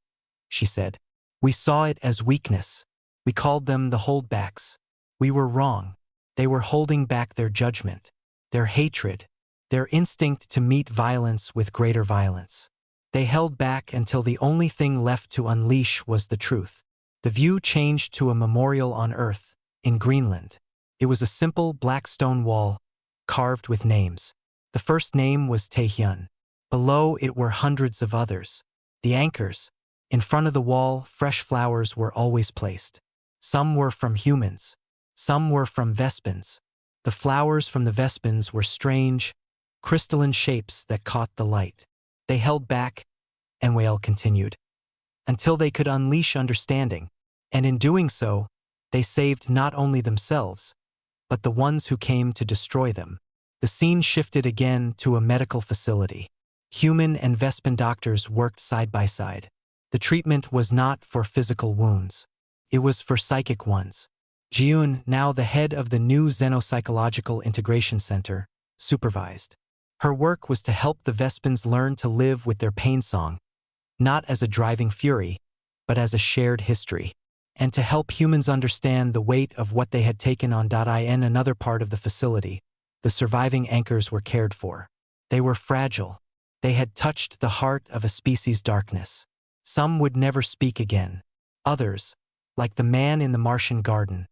S1: she said. "We saw it as weakness. We called them the holdbacks. We were wrong. They were holding back their judgment, their hatred, their instinct to meet violence with greater violence. They held back until the only thing left to unleash was the truth." The view changed to a memorial on Earth, in Greenland. It was a simple black stone wall, carved with names. The first name was Taehyun. Below it were hundreds of others. The anchors. In front of the wall, fresh flowers were always placed. Some were from humans. Some were from Vespans. The flowers from the Vespans were strange, crystalline shapes that caught the light. They held back, Enwael continued, until they could unleash understanding, and in doing so, they saved not only themselves, but the ones who came to destroy them. The scene shifted again to a medical facility. Human and Vespan doctors worked side by side. The treatment was not for physical wounds. It was for psychic ones. Jiun, now the head of the new Xenopsychological Integration Center, supervised. Her work was to help the Vespans learn to live with their pain song, not as a driving fury, but as a shared history, and to help humans understand the weight of what they had taken on. In another part of the facility, the surviving anchors were cared for. They were fragile. They had touched the heart of a species' darkness. Some would never speak again. Others, like the man in the Martian garden,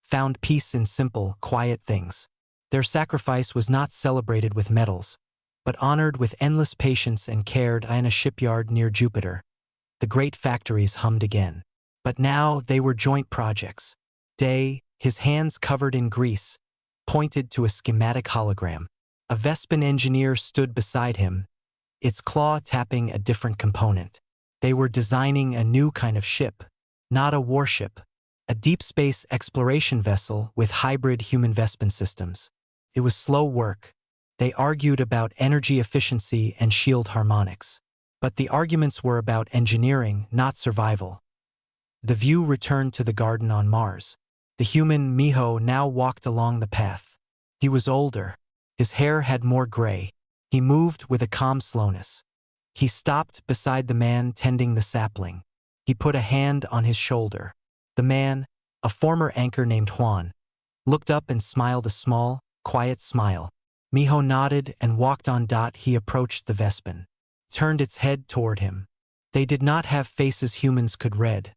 S1: found peace in simple, quiet things. Their sacrifice was not celebrated with medals, but honored with endless patience and cared. In a shipyard near Jupiter, the great factories hummed again. But now they were joint projects. Day, his hands covered in grease, pointed to a schematic hologram. A Vespan engineer stood beside him, its claw tapping a different component. They were designing a new kind of ship, not a warship, a deep space exploration vessel with hybrid human Vespan systems. It was slow work. They argued about energy efficiency and shield harmonics. But the arguments were about engineering, not survival. The view returned to the garden on Mars. The human Miho now walked along the path. He was older. His hair had more gray. He moved with a calm slowness. He stopped beside the man tending the sapling. He put a hand on his shoulder. The man, a former anchor named Juan, looked up and smiled a small, quiet smile. Miho nodded and walked on. He approached the Vespan, turned its head toward him. They did not have faces humans could read,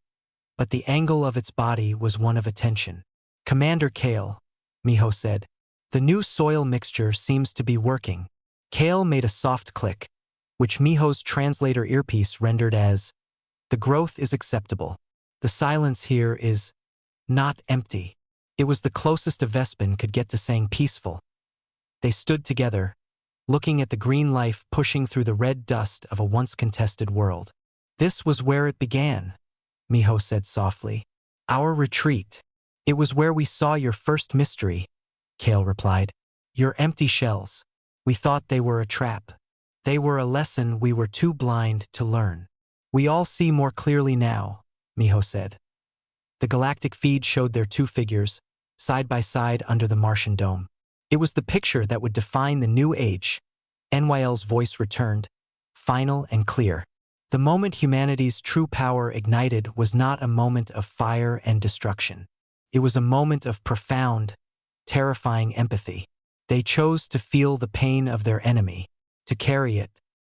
S1: but the angle of its body was one of attention. "Commander Kale," Miho said, "the new soil mixture seems to be working." Kale made a soft click, which Miho's translator earpiece rendered as, "The growth is acceptable. The silence here is not empty." It was the closest a Vespan could get to saying peaceful. They stood together, looking at the green life pushing through the red dust of a once contested world. "This was where it began," Miho said softly. "Our retreat. It was where we saw your first mystery," Kale replied. "Your empty shells. We thought they were a trap. They were a lesson we were too blind to learn. We all see more clearly now," Miho said. The galactic feed showed their two figures, side by side under the Martian dome. It was the picture that would define the new age. NYL's voice returned, final and clear. The moment humanity's true power ignited was not a moment of fire and destruction. It was a moment of profound, terrifying empathy. They chose to feel the pain of their enemy, to carry it,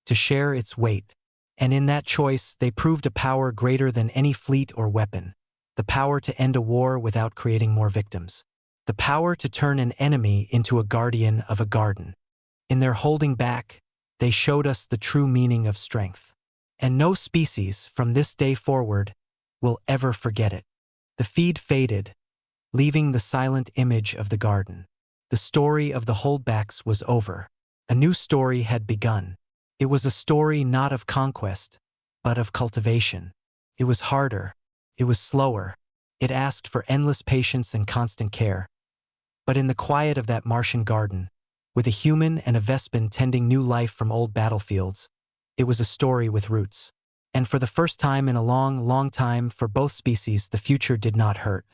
S1: to share its weight. And in that choice, they proved a power greater than any fleet or weapon. The power to end a war without creating more victims. The power to turn an enemy into a guardian of a garden. In their holding back, they showed us the true meaning of strength. And no species, from this day forward, will ever forget it. The feed faded, leaving the silent image of the garden. The story of the holdbacks was over. A new story had begun. It was a story not of conquest, but of cultivation. It was harder. It was slower. It asked for endless patience and constant care. But in the quiet of that Martian garden, with a human and a Vespin tending new life from old battlefields, it was a story with roots. And for the first time in a long, long time for both species, the future did not hurt.